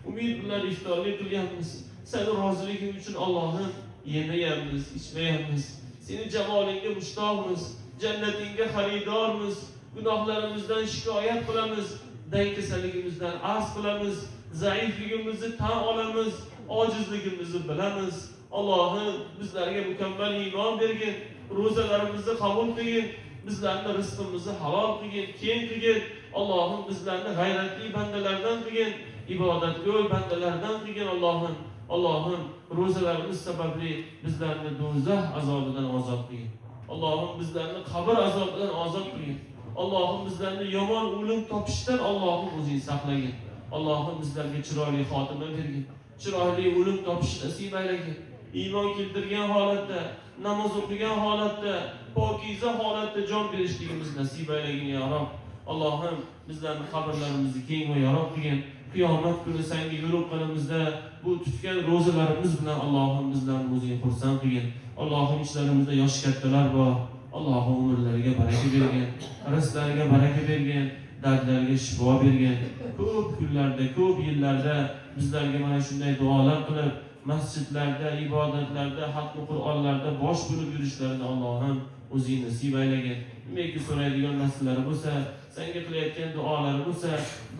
Umid bilan iftorlik qilyapmiz. Seni roziliging uchun Allohim yemayapmiz, ichmayapmiz. Seni jamolingga mushtoqmiz, jannatingga xaridormiz. Gunohlarimizdan shikoyat qilamiz. Dang kasalligimizdan arz qilamiz, zaifligimizni tan olamiz, ojizligimizni bilamiz. Allohim bizlarga mukammal iymon bergin, ro'zalarimizni qabul qilgin, bizlarning rizqimizni halol qilgin, keng qilgin. Allohim bizlarni g'ayratli bandalardan qilgin, ibodatgo'y bandalardan qilgin Allohim. Allohim ro'zalarimiz sababli bizlarni do'zax azobidan ozod qilgin. Allohim bizlarni qabr azobidan ozod qilgin. Allohim bizlarni yomon o'lim topishdan Allohim o'zing saqlagin. Allohim bizlarga chiroyli xotima bergin. Chiroyli o'lim topish nasib aylagin. Iymon keltirgan holatda, namoz o'qigan holatda, pokiza holatda jon berishligimiz nasib aylagin ya Rob. Allohim bizlarni qabrlarimizni keng va yorug' qilgin. Qiyomat kuni senga yo'liqqanimizda bu tutgan ro'zalarimiz bilan Allohim bizlarni o'zing xursand qilgin. Allohim ishlarimizda yosh kattalar bor. Allohim umrlariga baraka bergin, rizqlariga baraka bergin, dardlariga shifo bergin. Ko'p kunlarda, ko'p yillarda bizlarga mana shunday duolar qilib, masjidlarda, ibodatlarda, xatmi Qur'onlarda bosh bo'lib yurishlarini Allohim o'zing nasib aylagin. Nimaiki so'raydigan narsalari bo'lsa, senga qilayotgan duolari bo'lsa,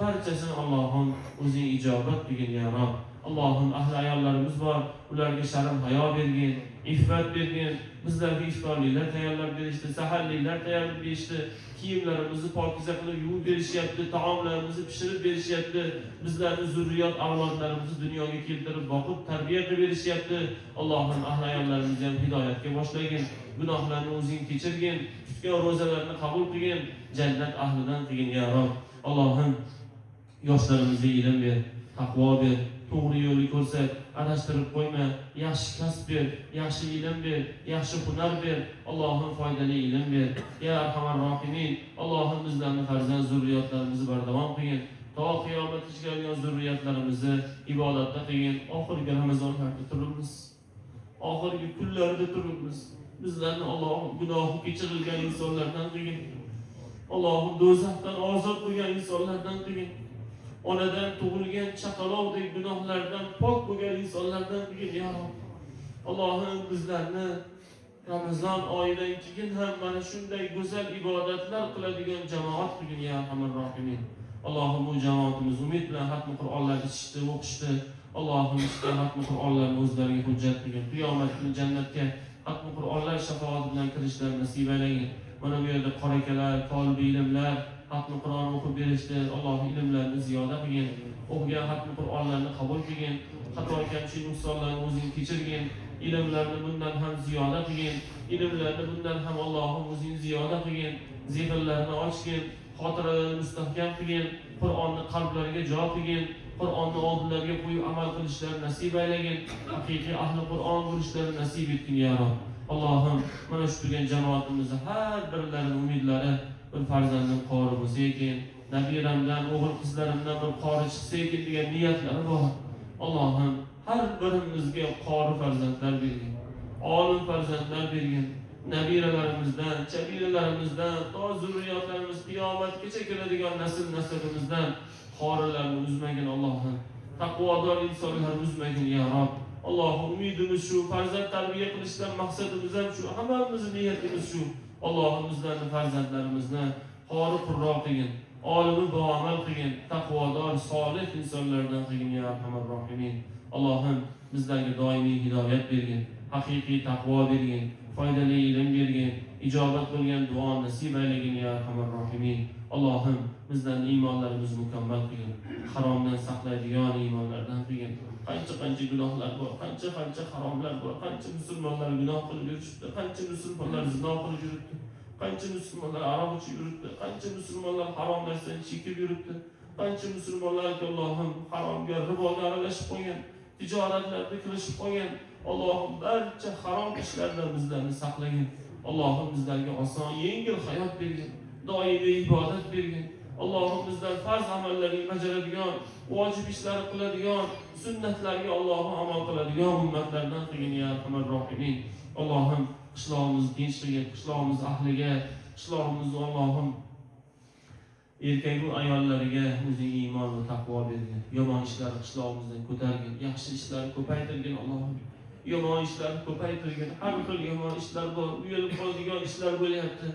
barchasini Allohim o'zing ijobat qilgin ya Rob. Allohim ahli ayollarimiz bor, ularga sharm hayo bergin, iffat bergin. Bizlarga iftorliklar tayyorlab berishdi, saharliklar tayyorlab berishdi, kiyimlarimizni pokiza qilib yuvib berishyapti, taomlarimizni pishirib berishyapti, bizlarni zurriyot avlodlarimizni dunyoga keltirib boqib tarbiya qilib berishyapti. Allohim ahli ayollarimizni ham hidoyatga boshlagin, gunohlarni o'zing kechirgin, tutgan ro'zalarni qabul qilgin, jannat ahlidan qilgin ya Rob. Allohim yoshlarimizga ilm ber, taqvo ber, to'g'ri yo'lni ko'rsat, adashtirib qo'yma, yaxshi kasb ber, yaxshi ilm ber, yaxshi hunar ber. Allohim foydali ilm ber. Ya Arhamar Rohimin, Allohim bizlarni farzand zurriyotlarimizni bardavom qilgin. To qiyomatgacha kelgan zurriyotlarimizni ibodatda qilgin. Oxirgi Ramazonlarda turibmiz. Oxirgi kunlarda turibmiz. Bizlarni Allohim gunohi kechirilgan insonlardan qilgin. Allohim do'zaxdan ozod qilgan insonlardan qilgin. Onadan tug'ilgan chaqaloqdek gunohlardan pok bo'lgan insonlardan qilgin ya Rob. Allohim bizlarni Ramazon oyidan keyin ham mana shunday go'zal ibodatlar qiladigan jamoat qilgin ya Arhamar Rohimin. Allohim bu jamoatimiz umid bilan xatmi Qur'onlar ichishdi, o'qishdi. Allohim ishda xatmi Qur'onlarni o'zlariga hujjat qilgin. Qiyomat kuni jannatga xatmi Qur'onlar shafoati bilan kirishlar nasib aylagin. Mana bu yerda qorakalar, tolibi ilmlar xatmi Qur'on o'qib berishdi. Alloh ilmlarni ziyoda qilgin. o'qigan xatmi Qur'onlarni qabul qilgin, xato kamchilik nuqsonlarni o'zing kechirgin, ilmlarni bundan ham ziyoda qilgin, ilmlarni bundan ham Allohim o'zing ziyoda qilgin, zehnlarni ochgin, xotiralarni mustahkam qilgin, Qur'onni qalblariga jo qilgin, Qur'onni oldilariga qo'yib amal qilishlarini nasib aylagin, haqiqiy ahli Qur'on bo'lishlarini nasib etgin ya Rob. Allohim, mana shu turgan jamoatimizni har birlarining umidlari bir farzandim qori bo'lsa ekan, nabiramdan, o'g'il qizlarimdan bir qori chiqsa ekan degan niyatlari bor. Allohim, har birimizga qori farzandlar bergin, olim farzandlar bergin. Nabiralarimizdan, chabiralarimizdan, to zurriyotlarimiz qiyomatgacha keladigan nasl-naslimizdan qorilarni uzmagin Allohim. Taqvodor insonlar uzmagin ya Rob. Allohim, umidimiz shu, farzand tarbiya qilishdan maqsadimiz ham shu, hammamizning niyatimiz shu. Allohim, bizlarning farzandlarimizni qori qurro qilgin, olimi boamal qilgin, taqvodor, solih insonlardan qilgin ya Arhamar Rohimin. Allohim, bizlarga doimiy hidoyat bergin, haqiqiy taqvo bergin, foydali ilm bergin, ijobat bo'lgan duo nasib aylagin ya Arhamar Rohimin. Allohim, bizlarning iymonlarimizni mukammal qilgin, haromdan saqlaydigan iymonlardan qilgin. Qancha gunohlar bor, qancha haromlar bor, qancha musulmonlar gunoh qilib yuribdi, qancha musulmonlar zino qilib yuribdi, qancha musulmonlar aroq ichib yuribdi, qancha musulmonlar harom narsadan chekib yuribdi, qancha musulmonlar Allohim haromga, riboga aralashib qolgan, tijoratlarda kirishib qolgan. Allohim, barcha harom ishlardan bizlarni saqlagin. Allohim, bizlarga oson, yengil hayot bergin, doimiy ibodat bergin. Allohim, bizlar farz amallarni bajaradigan, vojib ishlar qiladigan, sunnatlarga Allohim amal qiladigan ummatlardan qilgin ya Arhamar Rohimin. Allohim, qishlog'imizni tinch qilgin, qishlog'imiz ahliga, qishlog'imiz Allohim erkak va ayollariga o'zing iymon va taqvo bergin. Yomon ishlarni qishlog'imizdan ko'targin, yaxshi ishlarni ko'paytirgin Allohim. Yomon ishlarni ko'paytirgin. Har xil yomon ishlar bor, uyalib qoladigan ishlar bo'lyapti.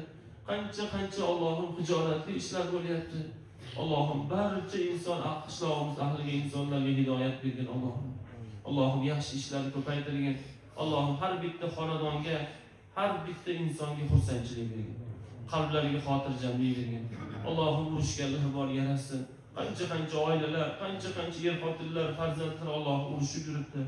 Qancha Allohim hijolatli ishlar bo'lyapti. Allohim, barcha inson qishlog'imiz ahliga, insonlarga hidoyat bergin Allohim. Allohim, yaxshi ishlarni ko'paytirgin. Allohim, har bitta xonadonga, har bitta insonga xursandchilik bergin. Qalblariga xotirjamlik bergin. Allohim, urushganlar bor yarasi. Qancha oilalar, qancha er-xotinlar, farzandlar Allohim urushib yuribdi.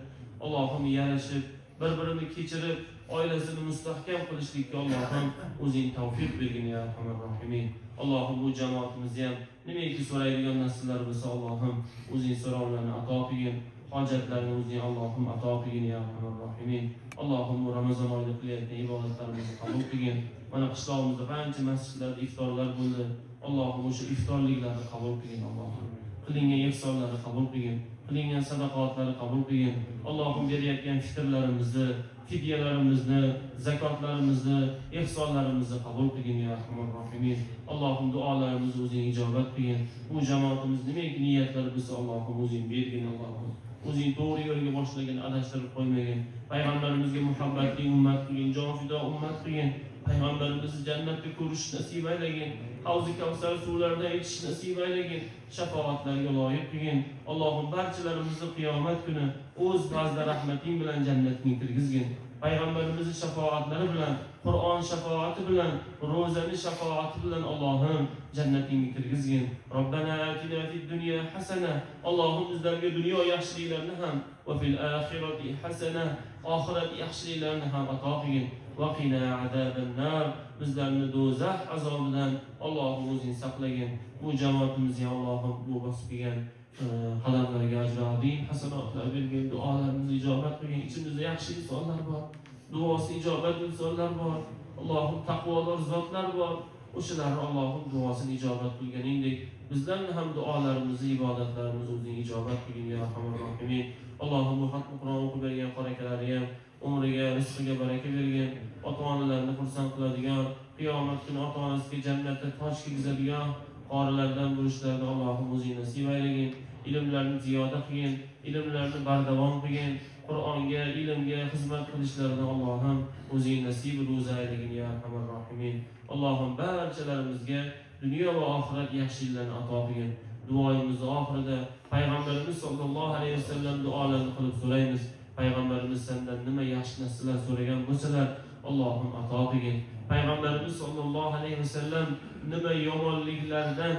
Allohim, yarashib, bir-birini kechirib, oilasini mustahkam qilishlikka Allohim o'zing tavfiq bergin ya Arhamar Rohimin. Allohim, bu jamoatimizni ham nimaiki so'raydigan narsalar bo'lsa Allohim o'zing so'rovlarni ato qilgin, hojatlarni o'zing Allohim ato qilgin ya Arhamar Rohimin. Allohim, bu Ramazon oyida qilayotgan ibodatlarimizni qabul qilgin. Mana qishlog'imizda qancha masjidlarda iftorlar bo'ldi. Allohim, o'sha iftorliklarni qabul qilgin Allohim. Qilingan ihsonlarni qabul qilgin, qilingan sadaqotlarni qabul qilgin. Allohim, berayotgan fitrlarimizni, fidyalarimizni, zakotlarimizni, ihsonlarimizni qabul qilgin ya Arhamar Rohimin. Allohim, duolarimizni o'zing ijobat qilgin. Bu jamoatimiz nimaiki niyatlari bo'lsa Allohim o'zing bergin Allohim. O'zing to'g'ri yo'lga boshlagin, adashtirib qo'ymagin. Payg'ambarimizga muhabbatli ummat qilgin, jon fido ummat qilgin. Payg'ambarimizni jannatda ko'rish nasib aylagin. Havzi Kavsar suvlaridan ichish nasib aylagin. Shafoatlarga loyiq qilgin. Allohim, barchalarimizni qiyomat kuni o'z fazl rahmating bilan jannatga kirgizgin. Payg'ambarimizning shafoatlari bilan, Qur'on shafoati bilan, ro'zaning shafoati bilan Allohim jannatingga kirgizgin. Robbana atina fid dunya hasana. Allohim, bizlarga dunyo yaxshiliklarini ham va fil oxirati hasana, oxirat yaxshiliklarini ham ato qilgin. Va qina azaban nar. Bizlarni do'zax azobidan Allohim o'zing saqlagin. Bu jamoatimizga Allohim bu bosib kelgan qadamlarga ajr-azim hasanotlar bergin, duolarimizni ijobat qilgin. Ichimizda yaxshi insonlar bor, duosi ijobat insonlar bor. Allohim, taqvodor zotlar bor. O'shalarni Allohim duosini ijobat qilganingdek, bizlarni ham duolarimizni, ibodatlarimizni o'zing ijobat qilgin ya Arhamar Rohimin. Allohim, bu xatni Qur'on o'qib bergan qorakalari ham umriga, rizqiga baraka bergin. Ota-onalarni xursand qiladigan, qiyomat kuni ota-onasiga jannatda toj kiygizadigan qorilardan bo'lishlarini Allohim o'zing nasib aylagin. Ilmlarni ziyoda qilgin, ilmlarni bardavom qilgin. Qur'onga, ilmga xizmat qilishlarini Allohim o'zing nasib ro'za aylagin ya Arhamar Rohimin. Allohim, barchalarimizga dunyo va oxirat yaxshiliklarni ato qilgin. Duoyimizni oxirida Payg'ambarimiz sollallohu alayhi vasallam duolarini qilib so'raymiz. Payg'ambarimiz sendan nima yaxshi narsalar so'ragan bo'lsalar, Allohim ato qilgin. Payg'ambarimiz sollallohu alayhi vasallam nima yomonliklardan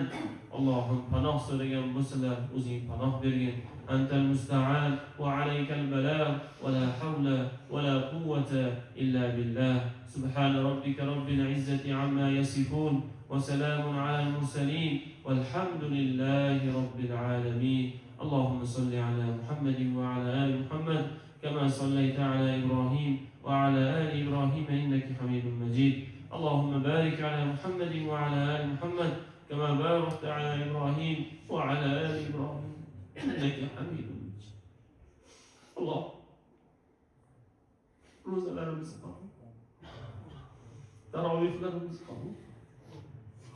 Allohim panoh so'ragan bo'lsalar, o'zing panoh bergin. Antal musta'an va alaykal balagh va la hawla va la quwwata illa billah. Subhana rabbika rabbil izzati amma yasifun wa salamun alal mursalin walhamdulillahi rabbil alamin. اللهم صل على محمد وعلى آل محمد كما صليت على إبراهيم وعلى آل إبراهيم إنك حميد مجيد. اللهم بارك على محمد وعلى آل محمد كما باركت على إبراهيم وعلى آل إبراهيم إنك حميد مجيد. الله ro'zalarimizni qabul, tarovihlarimizni qabul,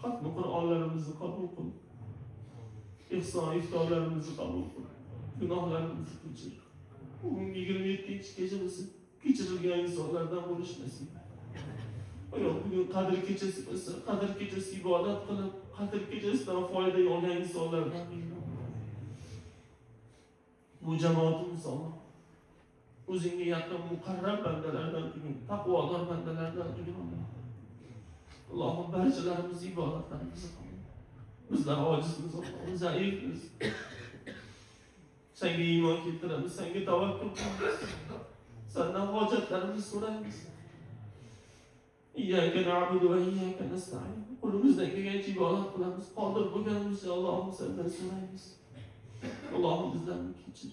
xatmi Qur'onlarimizni qabul qil, ihson iftorlarimizni qabul qil, gunohlarimizni kechir. Bugun 27-kechamiz, kechirilgan insonlardan bo'lish nasib. Bugun qadr kechasi bo'lsa, qadr kechasi ibodat qilib, qadr kechasidan foyda olgan insonlardan bo'lish. Bu jamoatimiz Alloh o'zingga yaqin muqarrab bandalardan qilgin, taqvodor bandalardan qilgin. Allohim barchalarimiz ibodatlarimizni qabul. Bizlar ojizmiz, zaifmiz. Senga iymon keltiramiz, senga tavakkul qilamiz. Sendan hojatlarimizni so'raymiz. İyyâke na'budu ve iyyâke nesta'in. Qo'limizdan kelgancha ibodat qilamiz. Qodir bo'lganimizcha Allohim sendan so'raymiz. Allohim bizlarni kechir.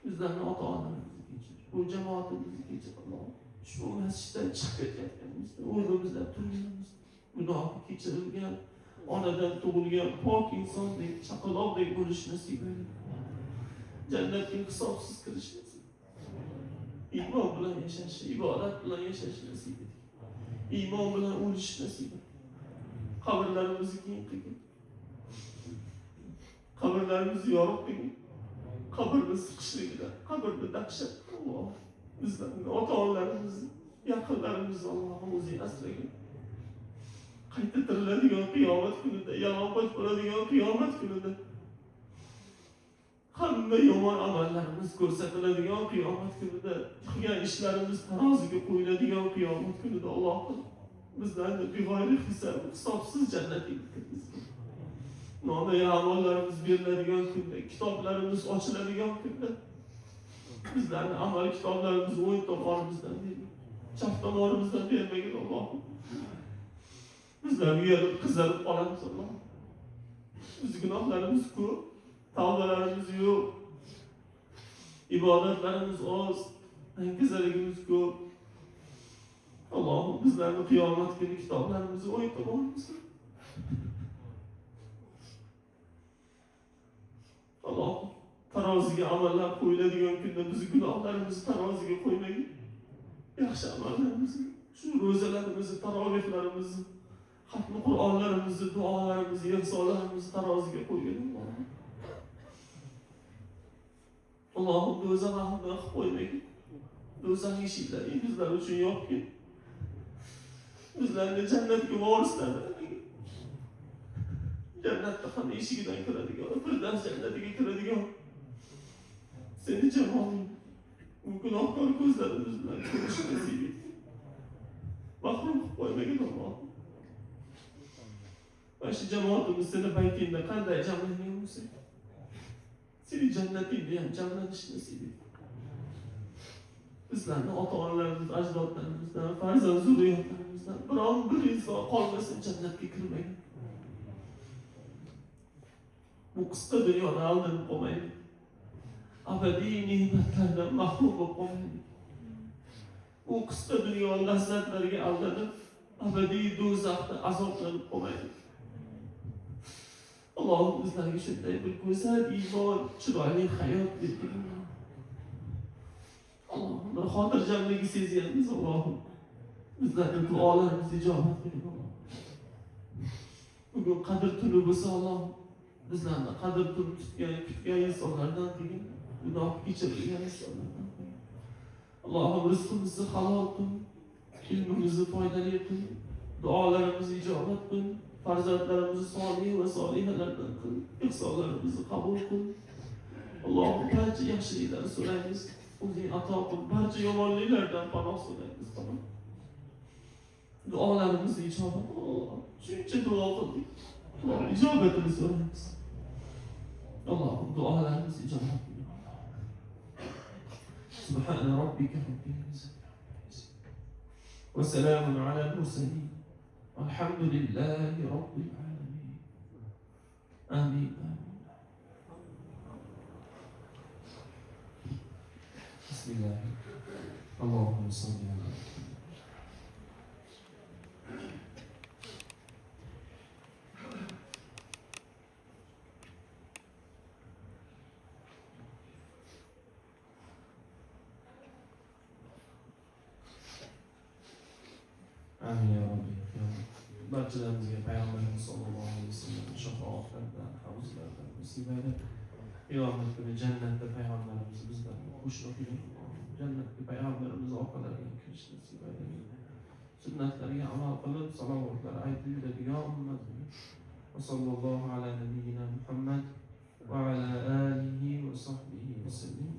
Bizlarni ota-onalarimizni kechir. Bu jamoatimizni kechir Alloh. Shu masjiddan chiqib ketayotganimizda o'zimizda turganimiz, gunohi kechirilgan, onadan tug'ilgan pok insondek, chaqaloqdek bo'lish nasib eyle. Jannatga hisobsiz kirish nasib. İman bilan yashash, ibodat bilan yashash nasib eyle. İman bilan o'lish nasib eyle. Qabrlarimizni keng qilgin. Qabrlarimizni yorib qilgin. Qabrni siqishligidan, qabrni dahshat Alloh. Bizlarni ota-onalarimizni, yaqinlarimizni Allohim o'zing asragin. Qayta tiriladigan qiyomat kunida, yalang'och bo'ladigan qiyomat kunida hamma yomon amallarimiz ko'rsatiladigan qiyomat kunida, qilgan ishlarimiz taroziga qo'yiladigan qiyomat kunida Allohim bizlarni big'oyri hisob, hisobsiz jannatga kirgizgin. Nomi amallarimiz beriladigan kunda, kitoblarimiz ochiladigan kunda bizlarni amal kitoblarimizni o'ng tomonimizdan bergin, chap tomonimizdan bermagin Allohim. Bizlar uyalib, qizarib qolamiz Allohim. Biz gunohlarimiz ko'p, tavbalarimiz yo'q, ibodatlarimiz oz, ankizaligimiz ko'p. Allohim bizlarni qiyomat kuni kitoblarimizni o'ng tomonimizdan. Allohim taroziga amallar qo'yiladigan kunda bizni gunohlarimizni taroziga qo'ymagin. Yaxshi amallarimizni, shu ro'zalarimizni, tarovihlarimizni, xatmi Qur'onlarimizni, duolarimizni, ihsonlarimizni taroziga qo'ygin. Allohim do'zax ahlidan qilib qo'ymagin. Do'zax eshiklari bizlar uchun yopgin. Bizlarni jannatga vorislardan qilgin. Jannatda ham eshigidan kiradigan, Firdavs jannatiga kiradigan seni jamoating, bu gunohkor ko'zlarimiz bilan ko'rish nasib et. Mahrum qilib qo'ymagin Alloh. Va shu jamoatimiz seni baytingda qanday jamlangan bo'lsa, seni jannatingda ham jamlanish nasib et. Bizlarni ota-onalarimiz, ajdodlarimizdan, farzand zurriyotlarimizdan biron bir inson qolmasin jannatga kirmagan. Bu qisqa dunyoda aldanib qolmaylik. Abadiy ne'matlardan mahrum bo'lib qolmaylik. Bu qisqa dunyo lazzatlariga aldanib, abadiy do'zaxda azoblanib qolmaylik. Allohim bizlarga shunday bir go'zal iymon, chiroyli hayot bergin. Allohim bir xotirjamligi sezyapmiz Allohim. Bizlarning duolarimizni ijobat qilgin. Bugun qadr tuni bo'lsa Allohim bizlarni qadr tuni kutgan insonlardan qilgin. Gunoh kechirilgan insonlardan qilgin. Allohim rizqimizni halol qil, ilmimizni foydali qil, duolarimizni ijobat qil, farzandlarimizni solih va solihalardan qil, ihsonlarimizni qabul qil. Allohim barcha yaxshiliklarni so'raymiz, o'zing ato qil, barcha yomonliklardan panoh so'raymiz. duolarimizni ijobat. Shuncha duo qildik. Alloh ijobatini so'raymiz. Allohim duolarimizni ijobat qil. Subhana robbika robbil izzati va salamun alal mursalin. Alhamdulillahi robbil alamin. Amin. Bismillah. Allahumma salli ala Amin ya Rabbi. Barchalarimizga Payg'ambarimiz sollallohu alayhi vasallam shafoatlaridan, havzlaridan nasib ayla. Qiyomat kuni jannatda Payg'ambarimiz bizdan xushroq qiling. Jannatga Payg'ambarimiz orqalaridan kirish nasib ayla. Sunnatlariga amal qilib, salovat aytiladi ya ummat. Va sallallohu ala nabiyyina Muhammad va ala alihi va sahbihi va sallam.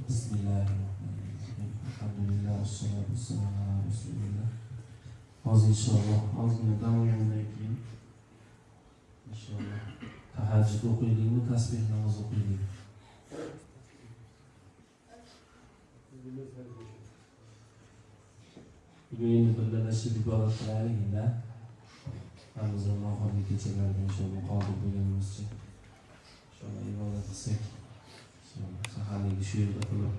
Bismillahirrahmanirrahim. Alhamdulillah, wassalatu wassalamu ala rasulillah. Hozir inshaalloh ozgina dam olgandan keyin inshaalloh tahajjud o'qiylikmi, tasbih namozi o'qiylik. Bugun endi birgalashib ibodat qilaylik-da. Ramazon oxirgi kechalarida inshaalloh qodir bo'lganimizcha inshaalloh ibodat qilsak. Saharlikni shu yerda qilib